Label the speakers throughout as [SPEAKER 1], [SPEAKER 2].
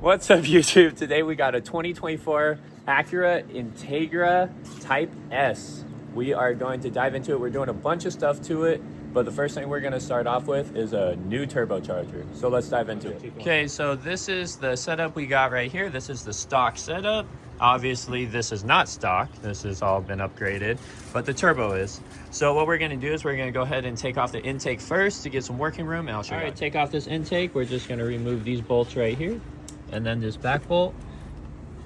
[SPEAKER 1] What's up, YouTube? Today we got a 2024 Acura Integra Type S. We are going to dive into it. We're doing a bunch of stuff to it, but the first thing we're going to start off with is a new turbocharger. So let's dive into it. Okay, so this is the setup we got right here. This is the stock setup. Obviously, this is not stock. This has all been upgraded, but the turbo is. So what we're going to do is we're going to go ahead and take off the intake first to get some working room, and I'll show you. All right, take off this intake. We're just going to remove these bolts right here, and then this back bolt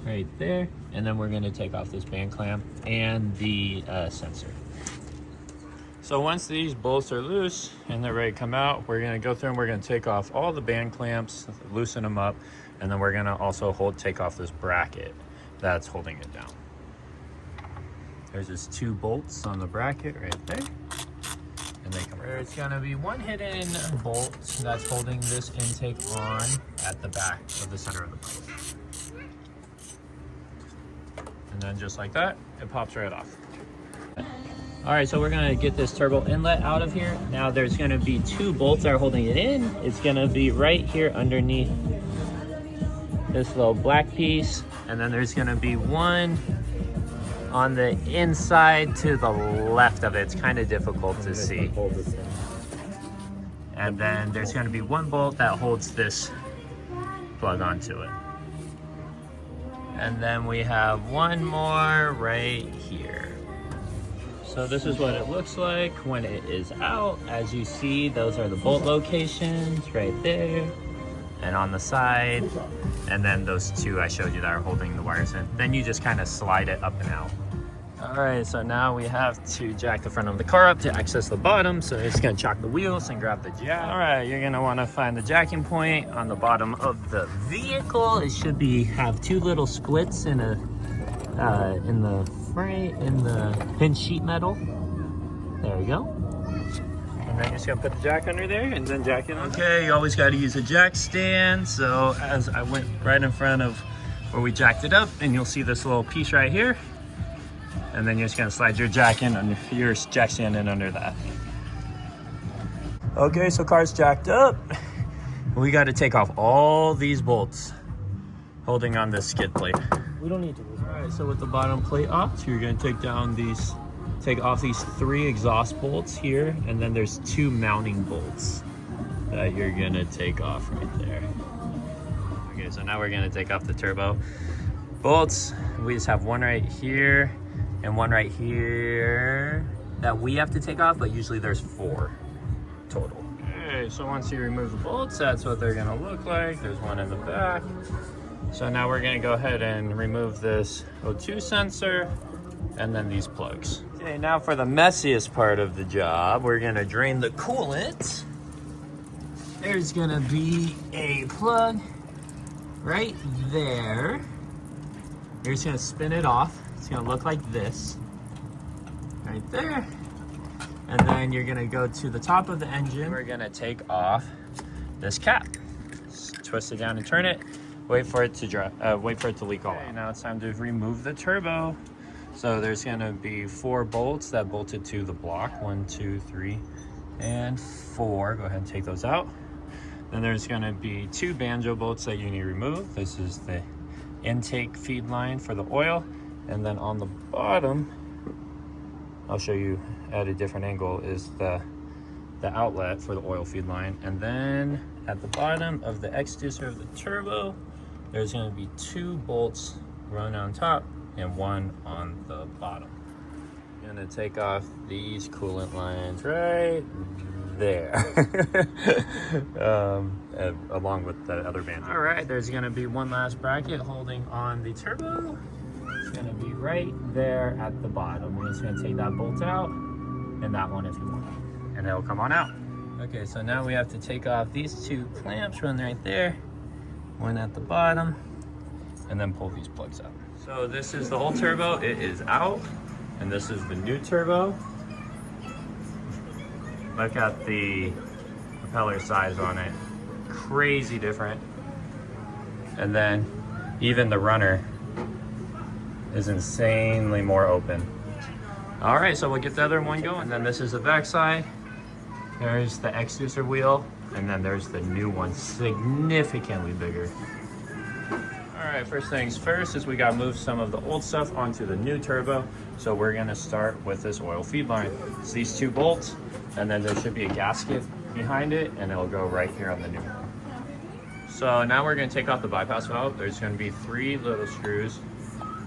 [SPEAKER 1] right there, and then we're going to take off this band clamp and the sensor. So once these bolts are loose and they're ready to come out, we're going to go through and we're going to take off all the band clamps, loosen them up, and then we're going to also take off this bracket that's holding it down. There's just 2 bolts on the bracket right there, and they come. There's going to be one hidden bolt that's holding this intake on at the back of the center of the pipe. And then just like that, it pops right off. All right, so we're gonna get this turbo inlet out of here. Now there's gonna be 2 bolts that are holding it in. It's gonna be right here underneath this little black piece. And then there's gonna be one on the inside to the left of it. It's kind of difficult to see. And then there's gonna be one bolt that holds this plug onto it. And then we have one more right here. So this is what it looks like when it is out. As you see, those are the bolt locations right there and on the side. And then those 2 I showed you that are holding the wires in. Then you just kind of slide it up and out. All right, so now we have to jack the front of the car up to access the bottom. So it's gonna chock the wheels and grab the jack. All right, you're gonna wanna find the jacking point on the bottom of the vehicle. It should have 2 little splits in the frame, in the pin sheet metal. There we go. And then you're just gonna put the jack under there and then jack it on. Okay, you always gotta use a jack stand. So as I went right in front of where we jacked it up, and you'll see this little piece right here. And then you're just gonna slide your jack in under your jack stand in under that. Okay, so car's jacked up. We got to take off all these bolts holding on this skid plate. We don't need to. All right, so with the bottom plate off, you're gonna take off these 3 exhaust bolts here, and then there's 2 mounting bolts that you're gonna take off right there. Okay, so now we're gonna take off the turbo bolts. We just have one right here and one right here that we have to take off, but usually there's 4 total. Okay, so once you remove the bolts, that's what they're gonna look like. There's one in the back. So now we're gonna go ahead and remove this O2 sensor and then these plugs. Okay, now for the messiest part of the job, we're gonna drain the coolant. There's gonna be a plug right there. You're just gonna spin it off. It's gonna look like this, right there. And then you're gonna go to the top of the engine. We're gonna take off this cap. Just twist it down and turn it. Wait for it to leak all out. Now it's time to remove the turbo. So there's gonna be 4 bolts that bolted to the block. 1, 2, 3, and 4. Go ahead and take those out. Then there's gonna be 2 banjo bolts that you need to remove. This is the intake feed line for the oil. And then on the bottom, I'll show you at a different angle, is the outlet for the oil feed line. And then at the bottom of the exterior of the turbo, there's going to be 2 bolts, one on top and one on the bottom. I'm going to take off these coolant lines right there, along with the other band. All right, there's going to be one last bracket holding on the turbo. It's going to be right there at the bottom. We're just going to take that bolt out and that one if you want, and it'll come on out. Okay, so now we have to take off these 2 clamps, one right there, one at the bottom, and then pull these plugs out. So this is the old turbo, it is out, and this is the new turbo. Look at the propeller size on it, crazy different. And then even the runner is insanely more open. All right, so we'll get the other one going. And then this is the back side. There's the exterior wheel, and then there's the new one, significantly bigger. right, first things first is we got to move some of the old stuff onto the new turbo. So we're going to start with this oil feed line. It's these 2 bolts, and then there should be a gasket behind it, and it'll go right here on the new one. So now we're going to take off the bypass valve. There's going to be 3 little screws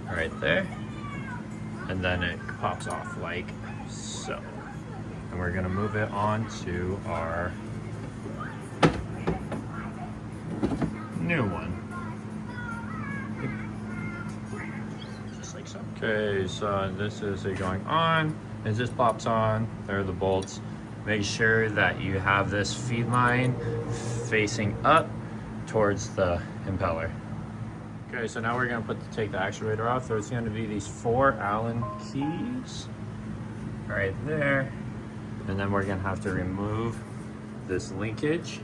[SPEAKER 1] right there, and then it pops off like so. And we're going to move it onto our new one. Just like so. Okay, so this is it going on. As this pops on, there are the bolts. Make sure that you have this feed line facing up towards the impeller. Okay, so now we're going to take the actuator off. So it's going to be these 4 Allen keys right there. And then we're going to have to remove this linkage.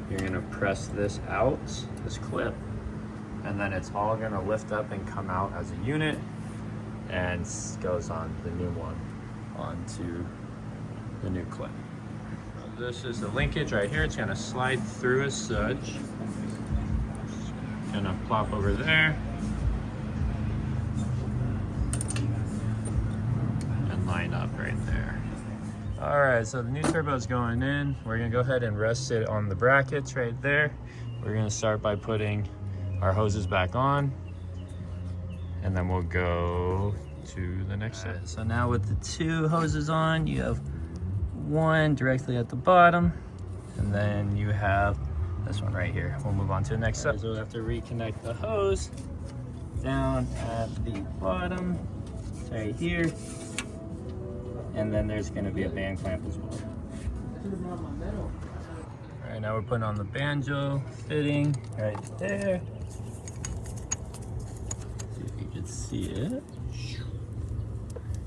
[SPEAKER 1] You're going to press this out, this clip, and then it's all going to lift up and come out as a unit and goes on the new one onto the new clip. This is the linkage right here. It's going to slide through as such. Gonna plop over there and line up right there. All right, so the new turbo is going in. We're gonna go ahead and rest it on the brackets right there. We're gonna start by putting our hoses back on, and then we'll go to the next set. So now with the 2 hoses on, you have 1 directly at the bottom, and then you have this one right here. We'll move on to the next step. So we'll have to reconnect the hose down at the bottom, right here. And then there's gonna be a band clamp as well. All right, now we're putting on the banjo fitting right there. See if you can see it.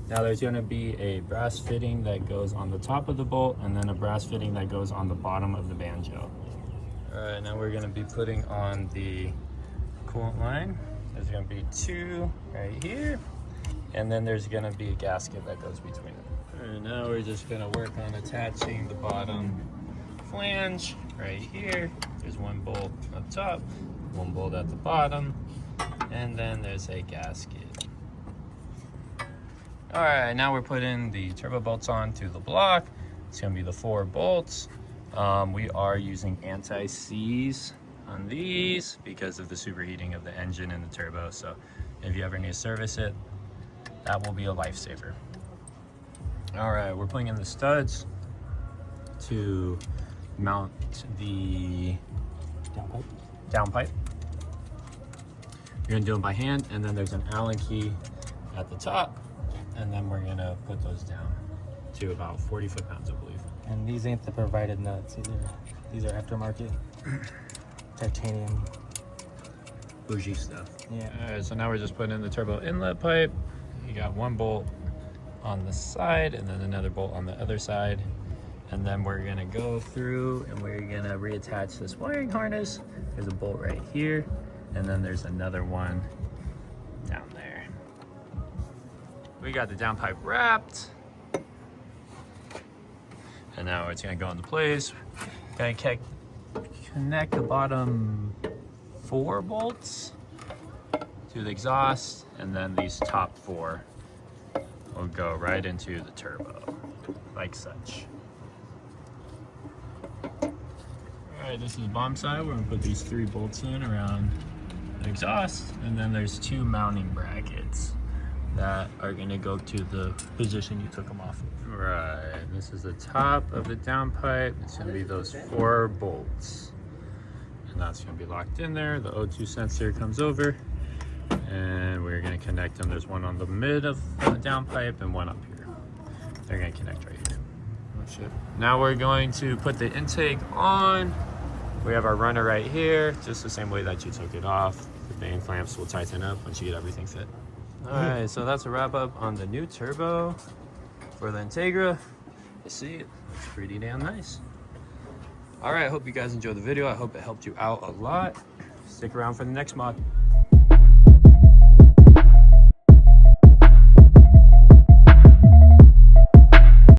[SPEAKER 1] Now there's gonna be a brass fitting that goes on the top of the bolt, and then a brass fitting that goes on the bottom of the banjo. All right, now we're gonna be putting on the coolant line. There's gonna be 2 right here, and then there's gonna be a gasket that goes between them. All right, now we're just gonna work on attaching the bottom flange right here. There's 1 bolt up top, 1 bolt at the bottom, and then there's a gasket. All right, now we're putting the turbo bolts onto the block. It's gonna be the 4 bolts. We are using anti-seize on these because of the superheating of the engine and the turbo. So if you ever need to service it, that will be a lifesaver. All right, we're putting in the studs to mount the down pipe. You're gonna do them by hand, and then there's an Allen key at the top, and then we're gonna put those down to about 40 foot-pounds, I believe.
[SPEAKER 2] And these ain't the provided nuts either. These are aftermarket titanium.
[SPEAKER 1] Bougie stuff.
[SPEAKER 2] Yeah.
[SPEAKER 1] All right, so now we're just putting in the turbo inlet pipe. You got 1 bolt on the side and then another bolt on the other side. And then we're gonna go through and we're gonna reattach this wiring harness. There's a bolt right here, and then there's another one down there. We got the down pipe wrapped. And now it's gonna go into place. Gonna connect the bottom 4 bolts to the exhaust, and then these top 4 will go right into the turbo, like such. All right, this is bomb side. We're gonna put these 3 bolts in around the exhaust, and then there's 2 mounting brackets that are gonna go to the position you took them off of. Right, this is the top of the downpipe. It's gonna be those 4 bolts. And that's gonna be locked in there. The O2 sensor comes over, and we're gonna connect them. There's one on the mid of the downpipe and one up here. They're gonna connect right here. Oh shit. Now we're going to put the intake on. We have our runner right here, just the same way that you took it off. The band clamps will tighten up once you get everything fit. All right, so that's a wrap up on the new turbo for the Integra. You see, it looks pretty damn nice. All right, I hope you guys enjoyed the video. I hope it helped you out a lot. Stick around for the next mod.